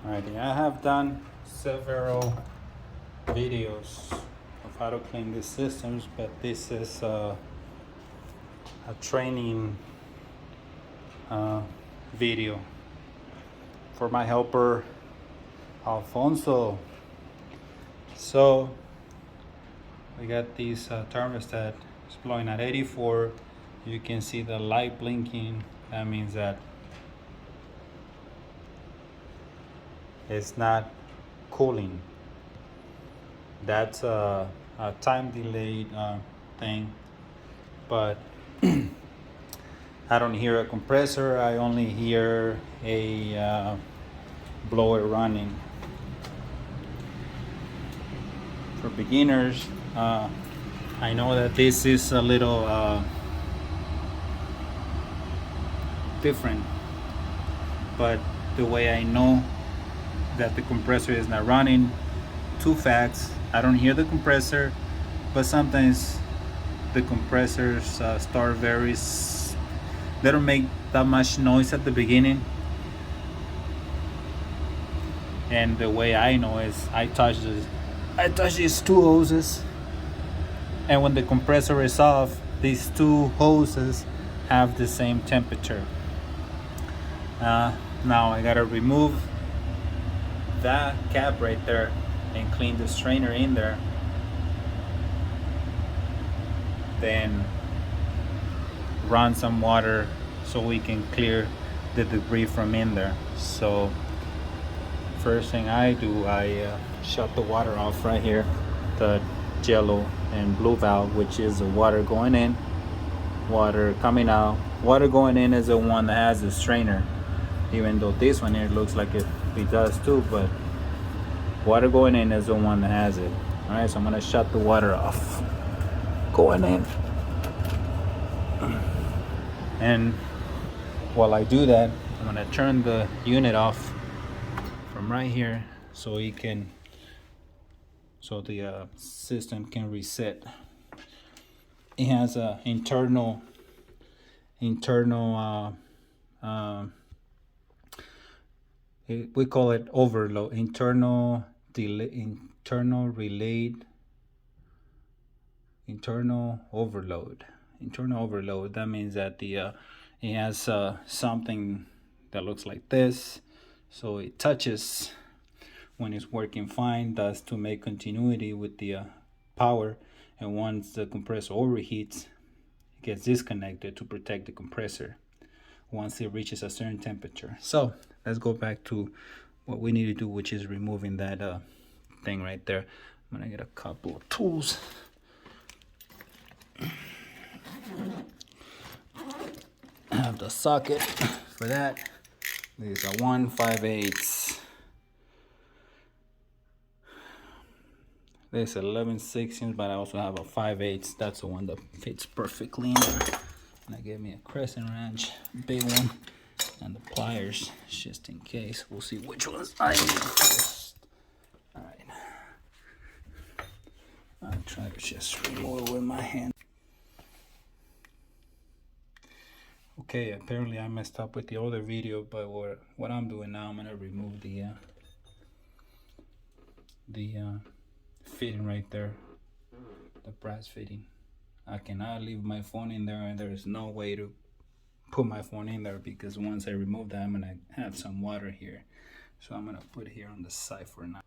Alrighty, I have done several videos of how to clean these systems, but this is a training video for my helper Alfonso. So we got these thermostat. It's blowing at 84. You can see the light blinking. That means that it's not cooling. That's a time delayed thing, but I don't hear a compressor. I only hear a blower running. For beginners, I know that this is a little different, but the way I know that the compressor is not running, two facts: I don't hear the compressor, but sometimes the compressors start they don't make that much noise at the beginning. And the way I know is I touch these two hoses, and when the compressor is off, these two hoses have the same temperature. Now I gotta remove that cap right there and clean the strainer in there, then run some water so we can clear the debris from in there. So first thing I do, I shut the water off right here, the yellow and blue valve, which is the water going in, water coming out. Water going in is the one that has the strainer, even though this one here looks like it does too, but water going in is the one that has it. All right, so I'm gonna shut the water off going in, and while I do that, I'm gonna turn the unit off from right here so the system can reset. It has a internal we call it overload, internal overload. That means that it has something that looks like this, so it touches when it's working fine. That's to make continuity with the power, and once the compressor overheats, it gets disconnected to protect the compressor once it reaches a certain temperature. So let's go back to what we need to do, which is removing that thing right there. I'm gonna get a couple of tools. I have the socket for that. This is a 1/5/8. This is 11/16, but I also have a 5/8. That's the one that fits perfectly in there. And I gave me a crescent wrench, big one, and the pliers, just in case. We'll see which ones I need first. All right. I'll try to just remove it with my hand. Okay, apparently I messed up with the other video, but what I'm doing now, I'm gonna remove the fitting right there, the brass fitting. I cannot leave my phone in there, and there is no way to put my phone in there, because once I remove that, I'm gonna have some water here. So I'm gonna put it here on the side for now.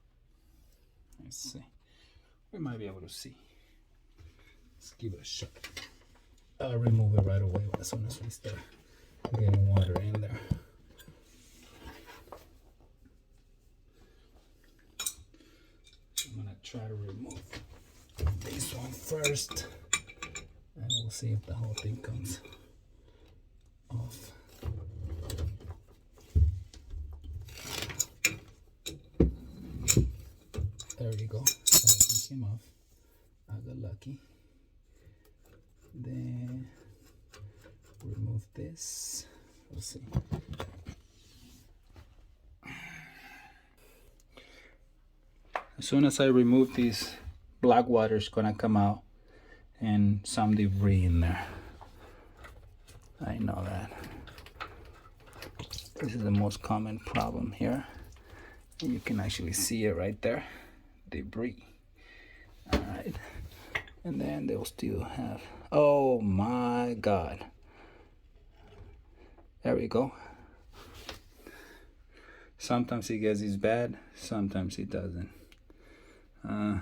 Let's see. We might be able to see. Let's give it a shot. I'll remove it right away as soon as we start getting water in there. I'm gonna try to remove this one first, and we'll see if the whole thing comes off. There you go. That came off. I got lucky. Then remove this. We'll see. As soon as I remove these, black water is gonna come out and some debris in there. I know that. This is the most common problem here. You can actually see it right there, debris. All right, and then they'll still have, oh my God. There we go. Sometimes it gets this bad, sometimes it doesn't. I'm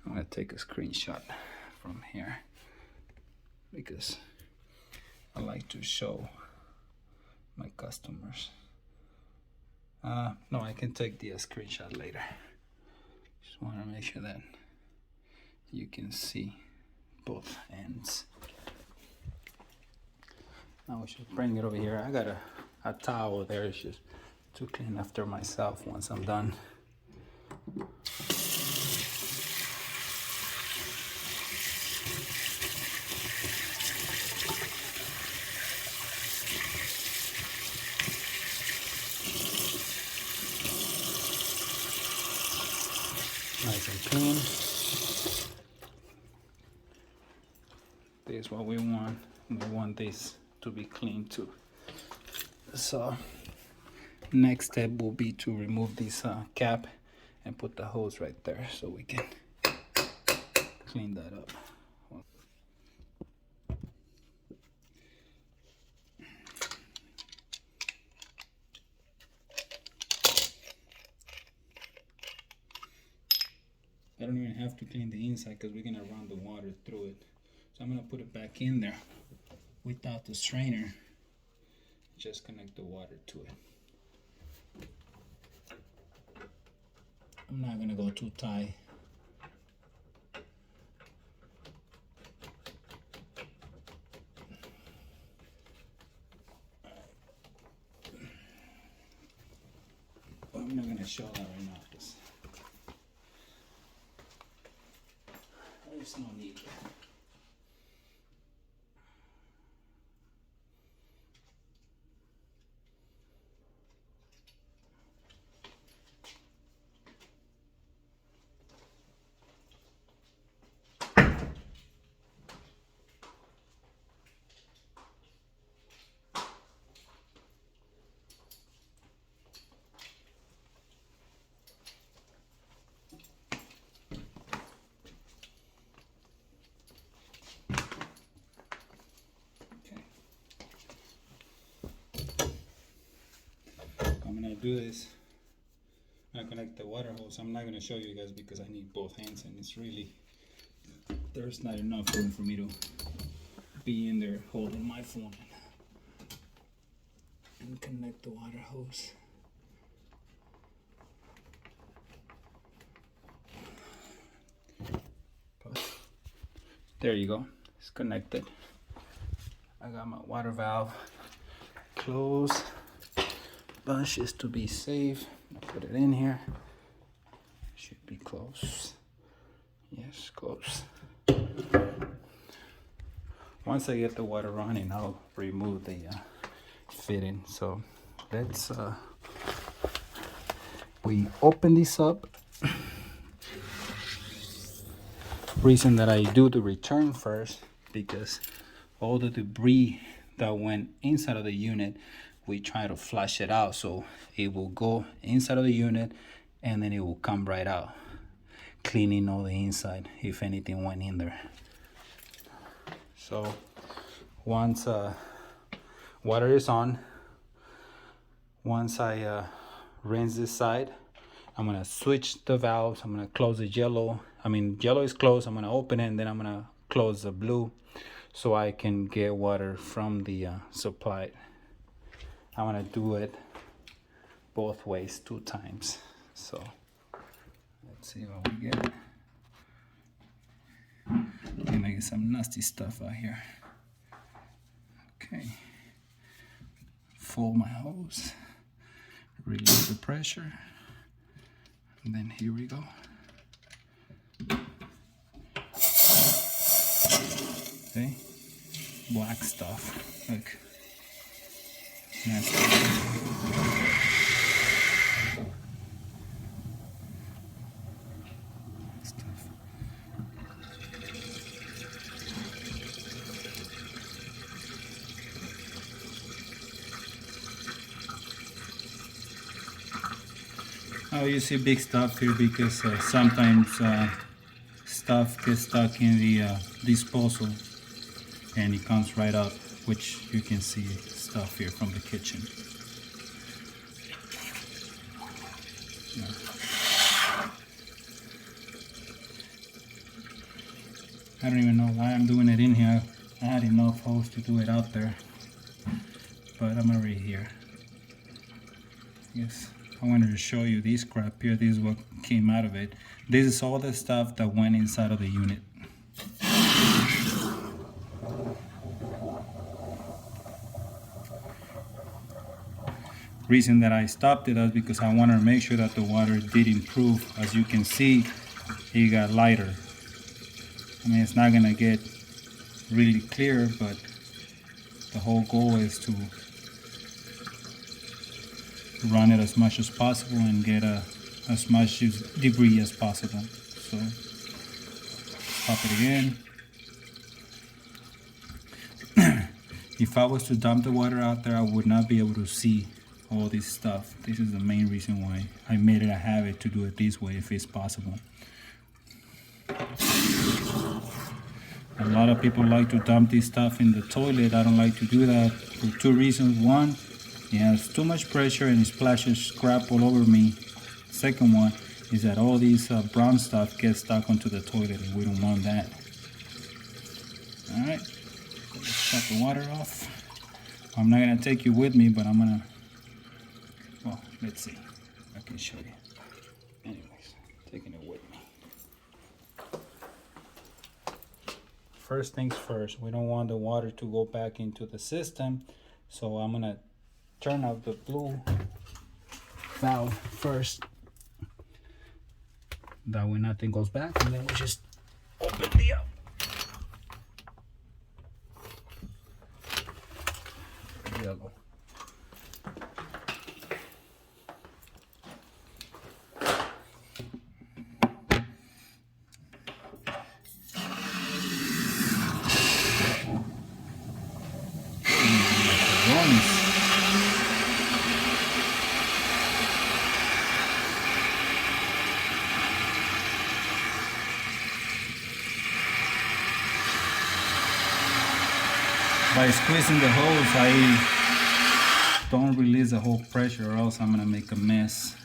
gonna take a screenshot from here because I like to show my customers. No, I can take the screenshot later. Just want to make sure that you can see both ends. Now we should bring it over here. I got a towel there. It's just to clean after myself once I'm done. Nice and clean. This is what we want. We want this to be clean too. So next step will be to remove this cap and put the hose right there so we can clean that up. I don't even have to clean the inside because we're gonna run the water through it. So I'm gonna put it back in there without the strainer. Just connect the water to it. I'm not gonna go too tight. I'm not gonna show that right now because there's no need. I'm gonna do this. I'm gonna connect the water hose. I'm not gonna show you guys because I need both hands and it's really, there's not enough room for me to be in there holding my phone and connect the water hose. There you go, it's connected. I got my water valve closed. Bunch is to be safe. I'll put it in here. Should be close. Yes, close. Once I get the water running, I'll remove the fitting. So let's we open this up. Reason that I do the return first because all the debris that went inside of the unit, we try to flush it out so it will go inside of the unit and then it will come right out, cleaning all the inside if anything went in there. So once water is on, once I rinse this side, I'm gonna switch the valves. I'm gonna close the yellow. Yellow is closed. I'm gonna open it and then I'm gonna close the blue so I can get water from the supply. I'm gonna do it both ways 2 times. So let's see what we get. I'm gonna get some nasty stuff out here. Okay. Fold my hose, release the pressure, and then here we go. Okay, black stuff. Look. Nasty. Stuff. Oh, you see big stuff here because sometimes stuff gets stuck in the disposal and it comes right up, which you can see stuff here from the kitchen. Yeah. I don't even know why I'm doing it in here. I had enough hose to do it out there, but I'm already here. Yes, I wanted to show you this crap here. This is what came out of it. This is all the stuff that went inside of the unit. Reason that I stopped it is because I wanted to make sure that the water did improve. As you can see, it got lighter. I mean, it's not gonna get really clear, but the whole goal is to run it as much as possible and get as much debris as possible. So stop it again. If I was to dump the water out there, I would not be able to see all this stuff. This is the main reason why I made it a habit to do it this way if it's possible. A lot of people like to dump this stuff in the toilet. I don't like to do that for two reasons. One, it has too much pressure and it splashes crap all over me. Second one is that all these brown stuff gets stuck onto the toilet and we don't want that. Alright, let's shut the water off. I'm not going to take you with me, but I'm going to, well, let's see. I can show you. Anyways, taking it with me. First things first, we don't want the water to go back into the system, so I'm gonna turn off the blue valve first. That way nothing goes back, and then we just open the up. Yellow. By squeezing the hose, I don't release the whole pressure, or else I'm gonna make a mess.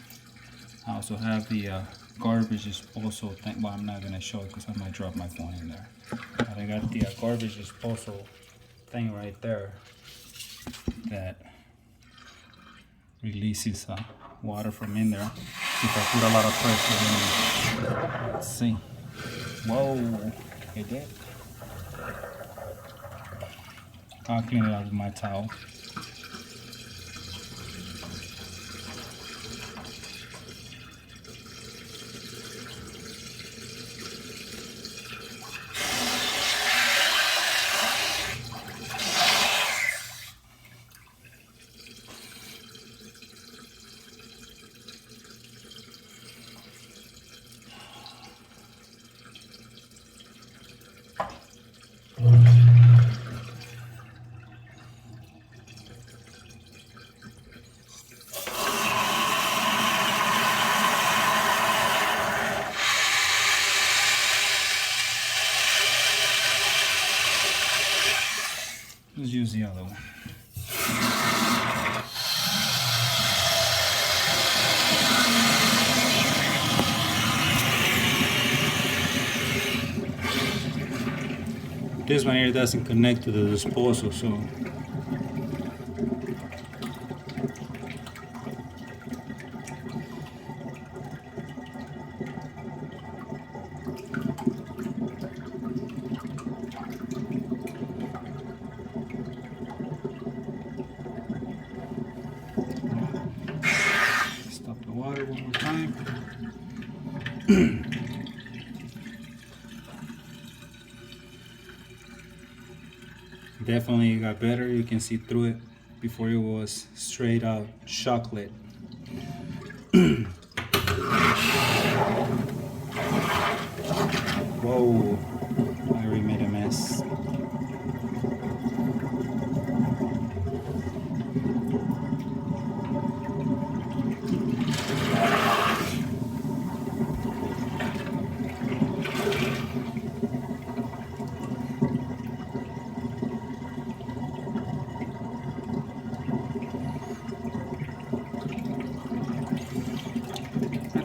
I also have the garbage disposal thing. Well, I'm not gonna show it because I might drop my phone in there. But I got the garbage disposal thing right there that releases water from in there if I put a lot of pressure in it. Let's see. Whoa, it did. I'll clean it out with my towel. Let's use the other one. This one here doesn't connect to the disposal, so stop the water one more time. Definitely got better. You can see through it. Before it was straight out chocolate. Whoa, I already made a mess.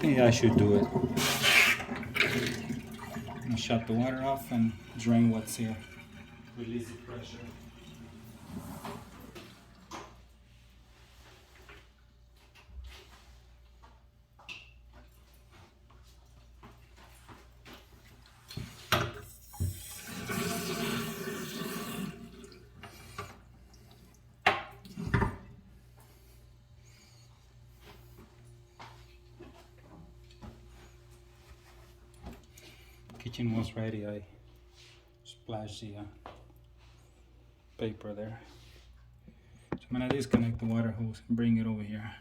think I should do it. And shut the water off and drain what's here. Release the pressure. Kitchen was ready. I splashed the paper there. So I'm gonna disconnect the water hose and bring it over here.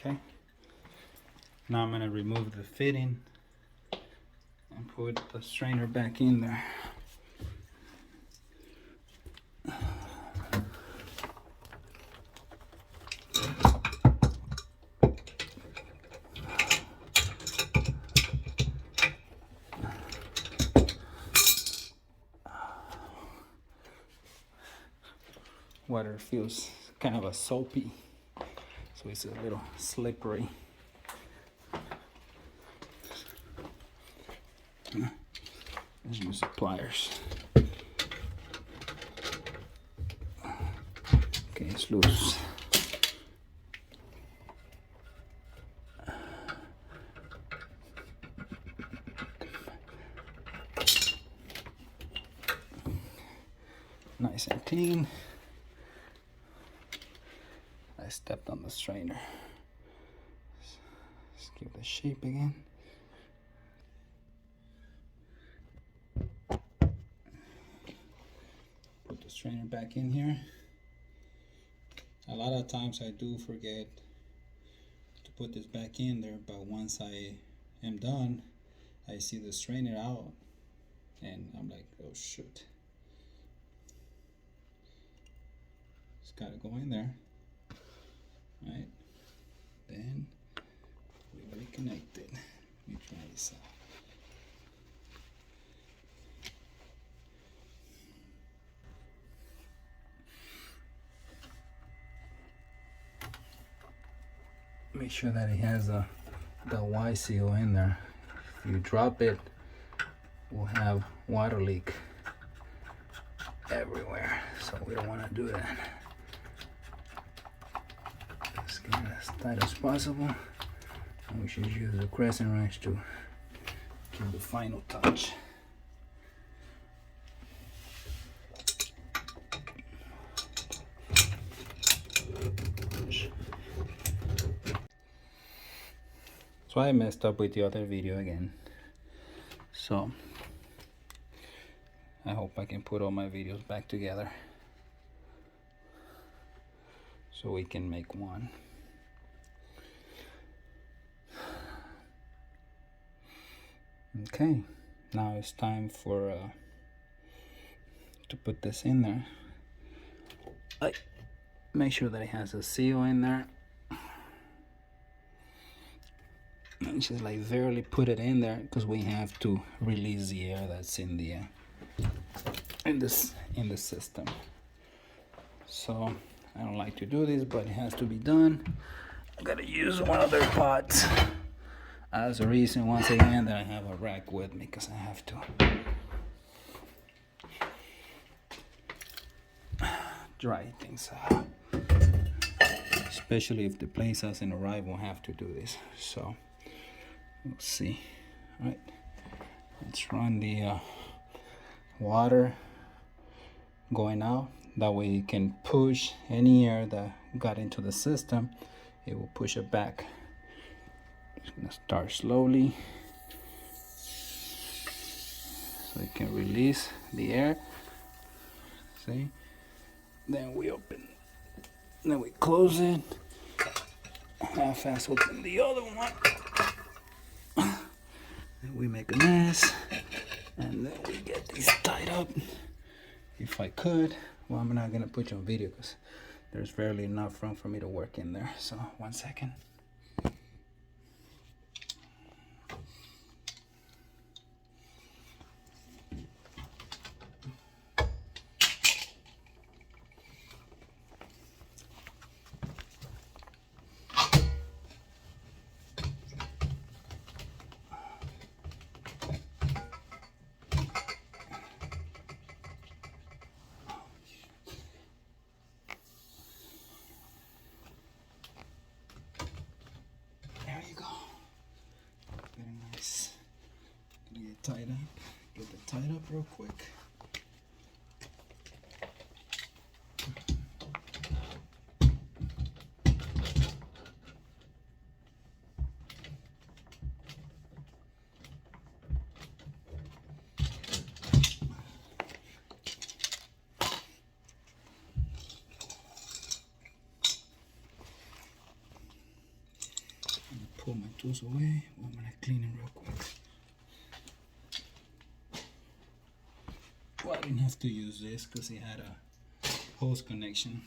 Okay, now I'm going to remove the fitting and put the strainer back in there. Water feels kind of a soapy, so it's a little slippery. Let's use the pliers. Okay, it's loose. Nice and clean. I stepped on the strainer. Let's give it a shape again. Put the strainer back in here. A lot of times I do forget to put this back in there, but once I am done, I see the strainer out and I'm like, oh shoot. It's gotta go in there. Right, then we reconnect it. Let me try this out. Make sure that it has the Y seal in there. If you drop it, we'll have water leak everywhere, so we don't want to do that. Let's get it as tight as possible, and we should use the crescent wrench to give the final touch. So I messed up with the other video again, so I hope I can put all my videos back together so we can make one. Okay, now it's time for to put this in there. I make sure that it has a seal in there. And just like barely put it in there because we have to release the air that's in the in the system. So I don't like to do this, but it has to be done. I gotta use one of their pots as a reason once again that I have a rack with me, because I have to dry things out. Especially if the place hasn't arrived, we'll have to do this. So let's see. All right, let's run the water going out. That way you can push any air that got into the system. It will push it back. Just gonna start slowly. can release the air. See? Then we open, then we close it. Half fast open the other one. Then we make a mess, and then we get these tied up. If I could, well, I'm not gonna put you on video because there's barely enough room for me to work in there. So 1 second. There you go. Very nice. Gonna get tied up. Get it tied up real quick. Pull my tools away. I'm gonna clean it real quick. Well, I didn't have to use this because it had a hose connection.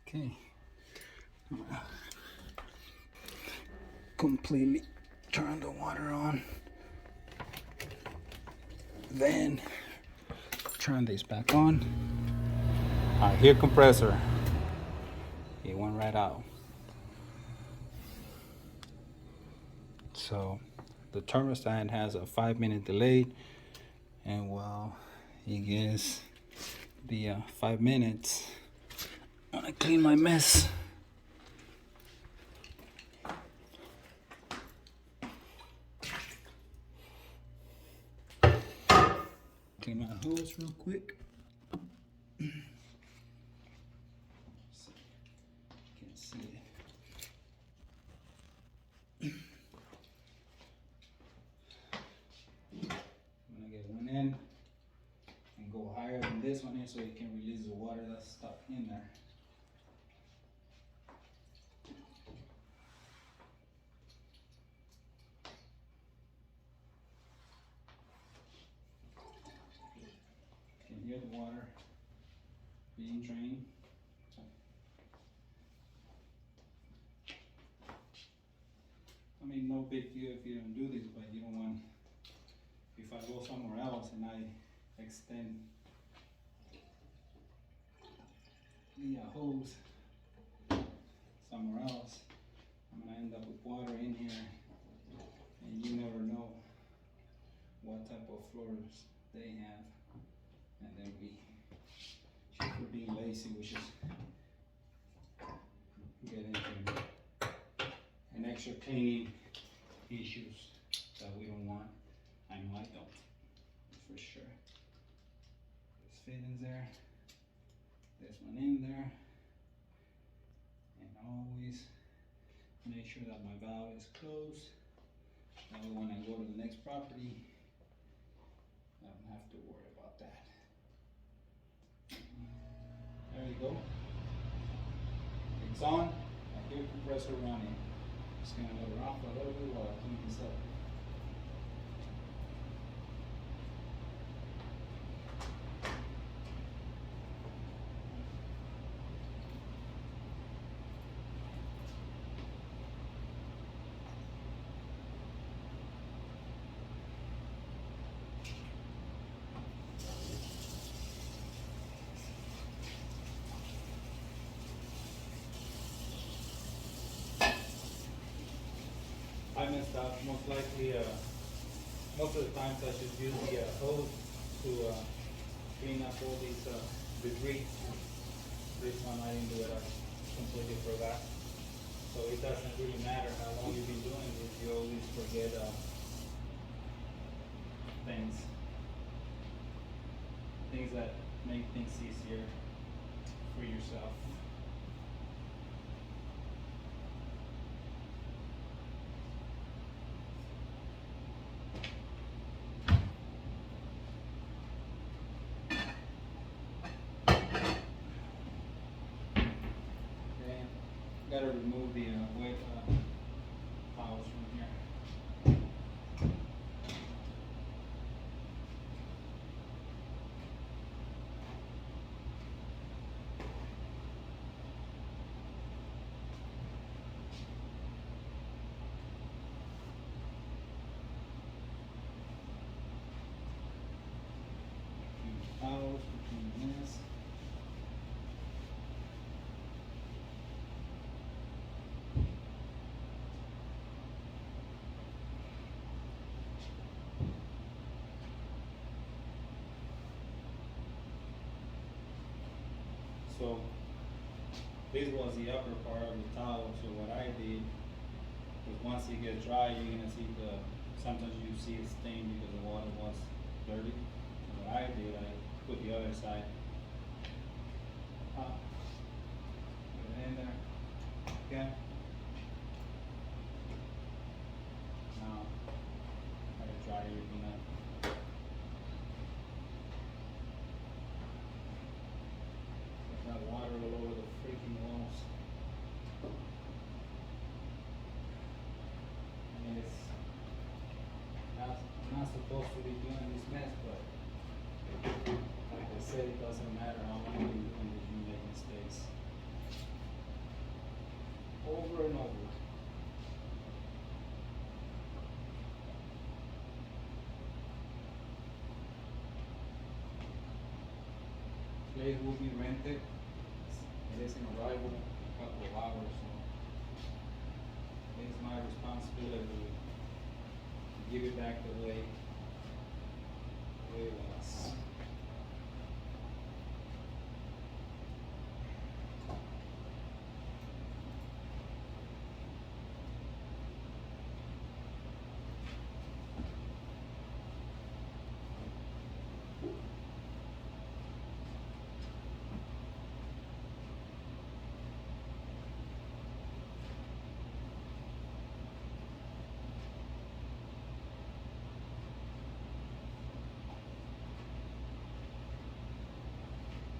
Okay, I'm gonna completely turn the water on, then turn this back on. I hear compressor. It went right out. So the thermostat has a 5-minute delay, and while it gets the 5 minutes, I'm gonna clean my mess. Clean my hose real quick. So, can't see it. I'm gonna get one in and go higher than this one here so you can release the water that's stuck in there. You can hear the water being drained. I mean, no big deal if you don't do this, but you don't want, if I go somewhere else and I extend the hose somewhere else, I'm gonna end up with water in here, and you never know what type of floors they have, and then we, just for being lazy, we just get into an extra cleaning issues that we don't want. I know I don't, for sure. This fittings there, this one in there, and always make sure that my valve is closed. That way when I go to the next property, I don't have to worry about that. There you go. It's on. I hear compressor running. Just gonna let it off a little bit while I clean this up. I messed up. Most likely, most of the times I should use the hose to clean up all these debris. This one I didn't do it. I completely forgot. So it doesn't really matter how long you've been doing this, you always forget things that make things easier for yourself. Gotta remove the wet towels from here. Towels between this. So this was the upper part of the towel. So what I did was once it gets dry, you're gonna see sometimes you see it stained because the water was dirty. So what I did, I put the other side up, put it in there, okay. Now I gotta dry everything up. Got water all over the freaking walls. I mean, I'm not supposed to be doing this mess, but like I said, it doesn't matter how long you're doing this, you make mistakes. Over and over. Place will be rented. It is an arrival in a couple of hours, so it's my responsibility to give it back the way it was.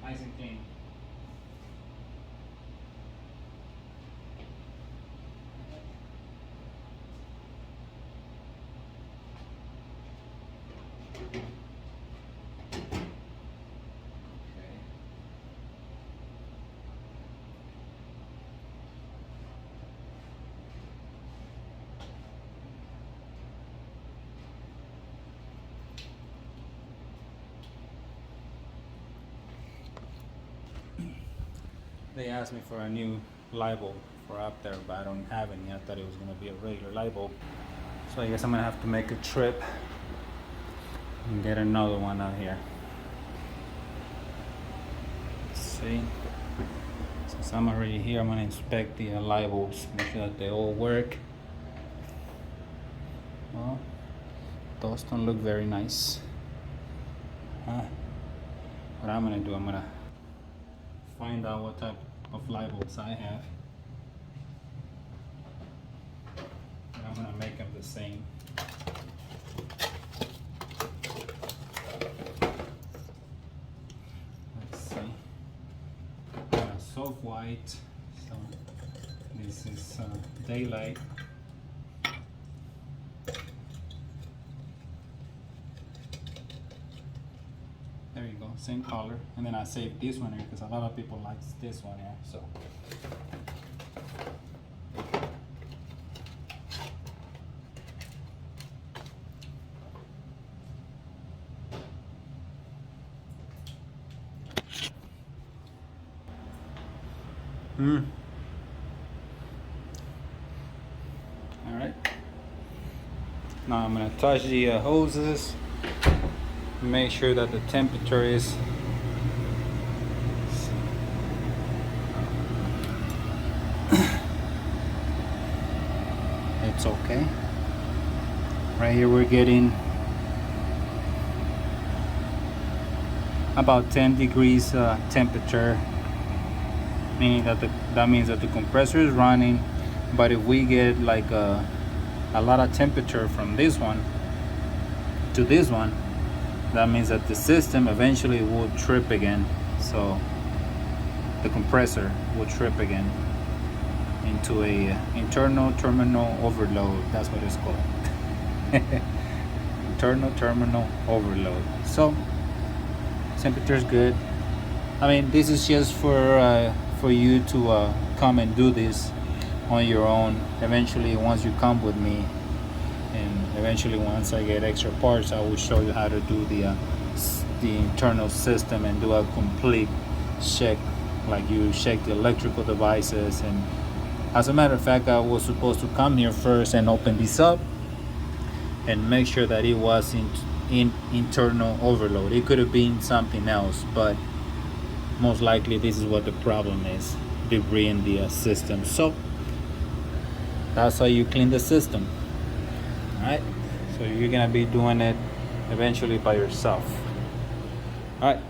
Nice and clean. They asked me for a new light bulb for up there, but I don't have any. I thought it was gonna be a regular light bulb. So I guess I'm gonna have to make a trip and get another one out here. Let's see. Since I'm already here, I'm gonna inspect the light bulbs, make sure that they all work. Well, those don't look very nice. What I'm gonna do, I'm gonna find out what type of light bulbs I have. And I'm gonna make them the same. Let's see. Got a soft white. So this is daylight. There you go, same color. And then I saved this one here because a lot of people like this one here. So all right. Now I'm gonna touch the hoses. Make sure that the temperature is it's okay. Right here we're getting about 10 degrees temperature, meaning that means that the compressor is running. But if we get like a lot of temperature from this one to this one, that means that the system eventually will trip again. So the compressor will trip again into a internal terminal overload. That's what it's called. Internal terminal overload. So temperature is good. I mean, this is just for you to come and do this on your own. Eventually, once you come with me, and eventually once I get extra parts, I will show you how to do the internal system and do a complete check, like you check the electrical devices. And as a matter of fact, I was supposed to come here first and open this up and make sure that it was in internal overload. It could have been something else, but most likely this is what the problem is, debris in the system. So that's how you clean the system. All right, so you're gonna be doing it eventually by yourself. All right.